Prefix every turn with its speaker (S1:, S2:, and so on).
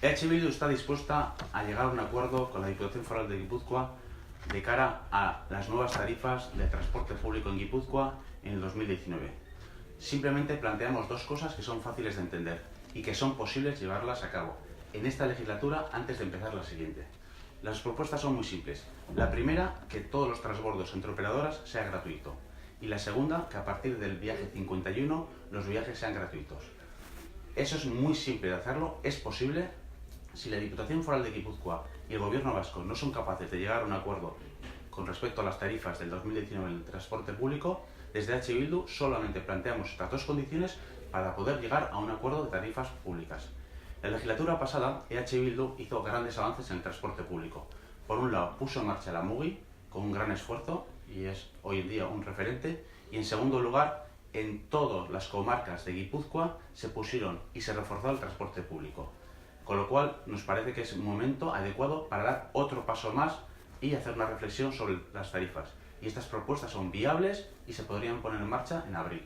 S1: EH Bildu está dispuesta a llegar a un acuerdo con la Diputación Foral de Guipúzcoa de cara a las nuevas tarifas de transporte público en Guipúzcoa en el 2019. Simplemente planteamos dos cosas que son fáciles de entender y que son posibles llevarlas a cabo en esta legislatura antes de empezar la siguiente. Las propuestas son muy simples. La primera, que todos los transbordos entre operadoras sea gratuito. Y la segunda, que a partir del viaje 51 los viajes sean gratuitos. Eso es muy simple de hacerlo, es posible. Si la Diputación Foral de Guipúzcoa y el Gobierno vasco no son capaces de llegar a un acuerdo con respecto a las tarifas del 2019 en el transporte público, desde EH Bildu solamente planteamos estas dos condiciones para poder llegar a un acuerdo de tarifas públicas. La legislatura pasada, EH Bildu hizo grandes avances en el transporte público. Por un lado, puso en marcha la MUGI con un gran esfuerzo y es hoy en día un referente. Y en segundo lugar, en todas las comarcas de Guipúzcoa se pusieron y se reforzó el transporte público. Con lo cual, nos parece que es un momento adecuado para dar otro paso más y hacer una reflexión sobre las tarifas. Y estas propuestas son viables y se podrían poner en marcha en abril.